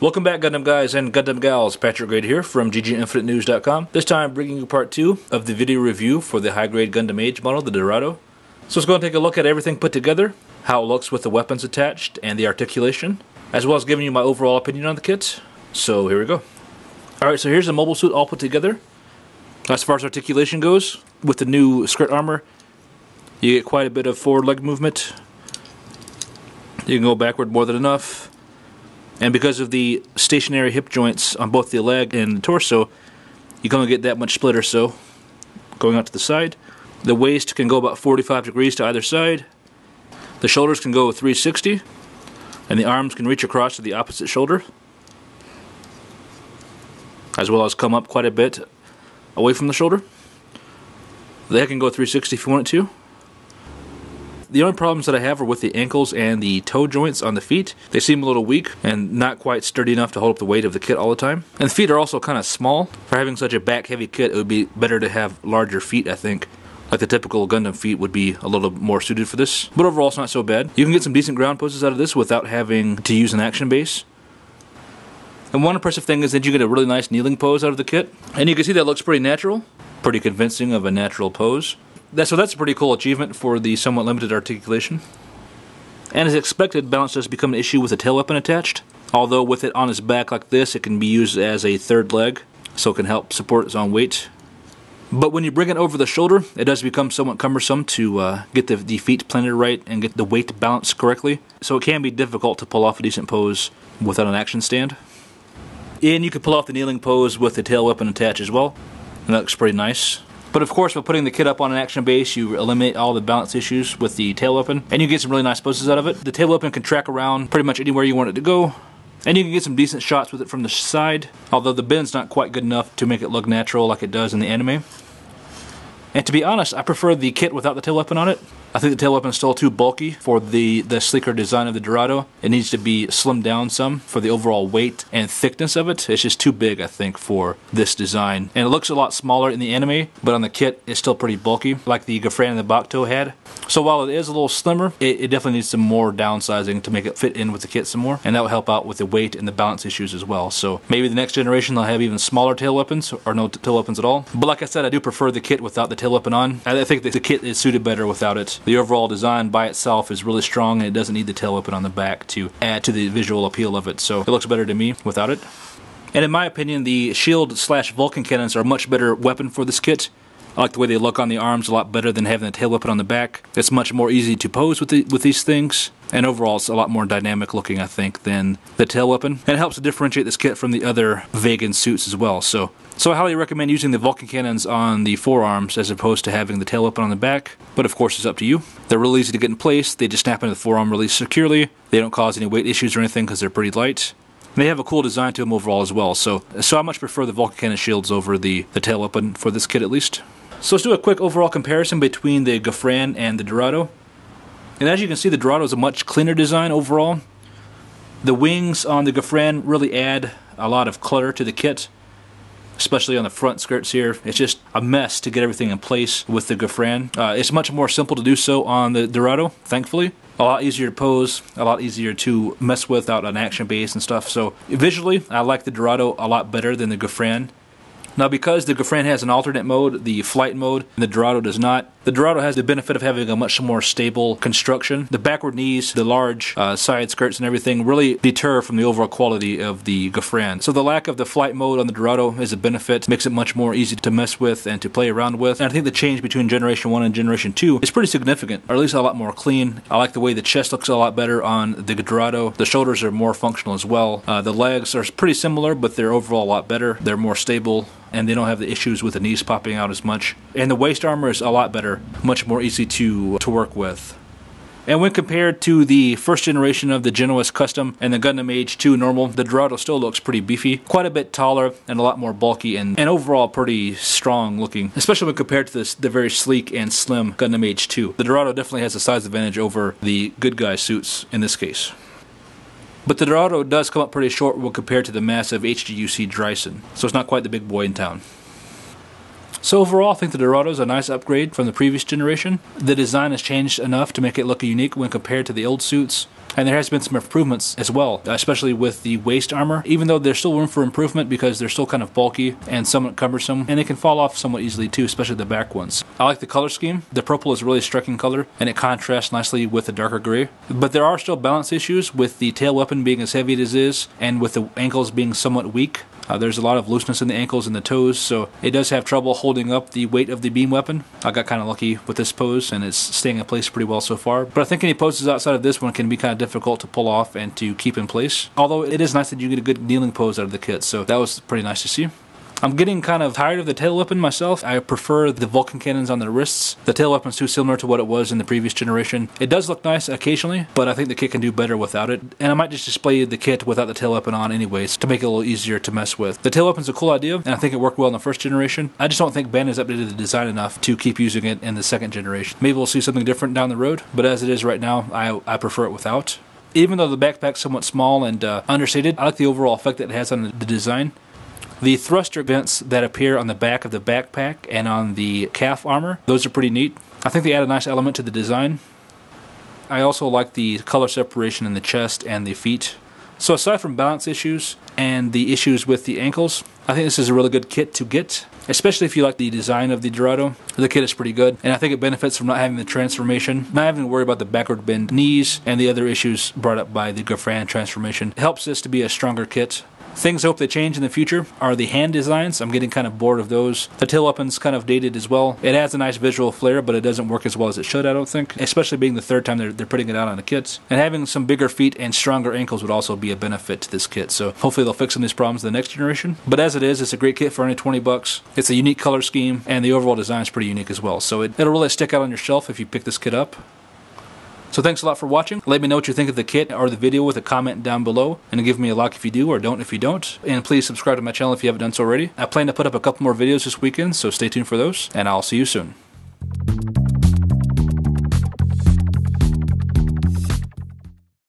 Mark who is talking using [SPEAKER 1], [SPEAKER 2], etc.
[SPEAKER 1] Welcome back, Gundam guys and Gundam gals. Patrick Grade here from GGInfiniteNews.com. This time bringing you part 2 of the video review for the high-grade Gundam AGE model, the Dorado. So let's go and take a look at everything put together, how it looks with the weapons attached and the articulation, as well as giving you my overall opinion on the kit. So here we go. Alright, so here's the mobile suit all put together. As far as articulation goes, with the new skirt armor, you get quite a bit of forward leg movement. You can go backward more than enough. And because of the stationary hip joints on both the leg and the torso, you can only get that much split or so going out to the side. The waist can go about 45 degrees to either side. The shoulders can go 360, and the arms can reach across to the opposite shoulder, as well as come up quite a bit away from the shoulder. The head can go 360 if you want it to. The only problems that I have are with the ankles and the toe joints on the feet. They seem a little weak and not quite sturdy enough to hold up the weight of the kit all the time. And the feet are also kind of small. For having such a back-heavy kit, it would be better to have larger feet, I think. Like the typical Gundam feet would be a little more suited for this. But overall, it's not so bad. You can get some decent ground poses out of this without having to use an action base. And one impressive thing is that you get a really nice kneeling pose out of the kit. And you can see that looks pretty natural. Pretty convincing of a natural pose. So that's a pretty cool achievement for the somewhat limited articulation. And as expected, balance does become an issue with the tail weapon attached. Although with it on its back like this, it can be used as a third leg, so it can help support its own weight. But when you bring it over the shoulder, it does become somewhat cumbersome to get the feet planted right and get the weight balanced correctly. So it can be difficult to pull off a decent pose without an action stand. And you can pull off the kneeling pose with the tail weapon attached as well, and that looks pretty nice. But of course, by putting the kit up on an action base, you eliminate all the balance issues with the tail weapon, and you get some really nice poses out of it. The tail weapon can track around pretty much anywhere you want it to go, and you can get some decent shots with it from the side, although the bend's not quite good enough to make it look natural like it does in the anime. And to be honest, I prefer the kit without the tail weapon on it. I think the tail weapon is still too bulky for the sleeker design of the Dorado. It needs to be slimmed down some for the overall weight and thickness of it. It's just too big, I think, for this design. And it looks a lot smaller in the anime, but on the kit, it's still pretty bulky, like the Gafran and the Bakto had. So while it is a little slimmer, it definitely needs some more downsizing to make it fit in with the kit some more. And that will help out with the weight and the balance issues as well. So maybe the next generation they'll have even smaller tail weapons, or no tail weapons at all. But like I said, I do prefer the kit without the tail weapon on. I think the kit is suited better without it. The overall design by itself is really strong, and it doesn't need the tail weapon on the back to add to the visual appeal of it. So it looks better to me without it. And in my opinion, the shield/Vulcan cannons are a much better weapon for this kit. I like the way they look on the arms a lot better than having the tail weapon on the back. It's much more easy to pose with these things, and overall it's a lot more dynamic looking, I think, than the tail weapon. And it helps to differentiate this kit from the other Vagan suits as well. So I highly recommend using the Vulcan cannons on the forearms as opposed to having the tail weapon on the back, but of course it's up to you. They're really easy to get in place. They just snap into the forearm really securely. They don't cause any weight issues or anything because they're pretty light. They have a cool design to them overall as well, so I much prefer the Vulcan cannon shields over the tail weapon for this kit at least. So let's do a quick overall comparison between the Gafran and the Dorado. And as you can see, the Dorado is a much cleaner design overall. The wings on the Gafran really add a lot of clutter to the kit, especially on the front skirts here. It's just a mess to get everything in place with the Gafran. It's much more simple to do so on the Dorado, thankfully. A lot easier to pose, a lot easier to mess with without an action base and stuff. So visually, I like the Dorado a lot better than the Gafran. Now because the Gafran has an alternate mode, the flight mode, and the Dorado does not, the Dorado has the benefit of having a much more stable construction. The backward knees, the large side skirts and everything really deter from the overall quality of the Gafran. So the lack of the flight mode on the Dorado is a benefit, makes it much more easy to mess with and to play around with. And I think the change between Generation 1 and Generation 2 is pretty significant, or at least a lot more clean. I like the way the chest looks a lot better on the Dorado. The shoulders are more functional as well. The legs are pretty similar, but they're overall a lot better. They're more stable, and they don't have the issues with the knees popping out as much. And the waist armor is a lot better, much more easy to work with. And when compared to the first generation of the Genoa's Custom and the Gundam AGE-2 normal, the Dorado still looks pretty beefy, quite a bit taller and a lot more bulky, and overall pretty strong looking, especially when compared to the very sleek and slim Gundam AGE-2. The Dorado definitely has a size advantage over the good guy suits in this case. But the Dorado does come up pretty short when compared to the massive HGUC Dryson, so it's not quite the big boy in town. So overall, I think the Dorado is a nice upgrade from the previous generation. The design has changed enough to make it look unique when compared to the old suits. And there has been some improvements as well, especially with the waist armor, even though there's still room for improvement because they're still kind of bulky and somewhat cumbersome, and they can fall off somewhat easily too, especially the back ones. I like the color scheme. The purple is a really striking color, and it contrasts nicely with the darker gray. But there are still balance issues with the tail weapon being as heavy as it is, and with the ankles being somewhat weak. There's a lot of looseness in the ankles and the toes, so it does have trouble holding up the weight of the beam weapon. I got kind of lucky with this pose, and it's staying in place pretty well so far. But I think any poses outside of this one can be kind of difficult to pull off and to keep in place. Although it is nice that you get a good kneeling pose out of the kit, so that was pretty nice to see. I'm getting kind of tired of the tail weapon myself. I prefer the Vulcan cannons on the wrists. The tail weapon's too similar to what it was in the previous generation. It does look nice occasionally, but I think the kit can do better without it. And I might just display the kit without the tail weapon on anyways to make it a little easier to mess with. The tail weapon's a cool idea, and I think it worked well in the first generation. I just don't think Ben has updated the design enough to keep using it in the second generation. Maybe we'll see something different down the road, but as it is right now, I prefer it without. Even though the backpack's somewhat small and understated, I like the overall effect that it has on the design. The thruster vents that appear on the back of the backpack and on the calf armor, those are pretty neat. I think they add a nice element to the design. I also like the color separation in the chest and the feet. So aside from balance issues and the issues with the ankles, I think this is a really good kit to get, especially if you like the design of the Dorado. The kit is pretty good, and I think it benefits from not having the transformation, not having to worry about the backward bend knees and the other issues brought up by the Gafran transformation. It helps this to be a stronger kit. Things I hope they change in the future are the hand designs. I'm getting kind of bored of those. The tail weapon's kind of dated as well. It has a nice visual flair, but it doesn't work as well as it should, I don't think. Especially being the third time they're putting it out on the kits. And having some bigger feet and stronger ankles would also be a benefit to this kit. So hopefully they'll fix some of these problems in the next generation. But as it is, it's a great kit for only 20 bucks. It's a unique color scheme, and the overall design is pretty unique as well. So it'll really stick out on your shelf if you pick this kit up. So thanks a lot for watching. Let me know what you think of the kit or the video with a comment down below, and give me a like if you do or don't if you don't. And please subscribe to my channel if you haven't done so already. I plan to put up a couple more videos this weekend, so stay tuned for those, and I'll see you soon.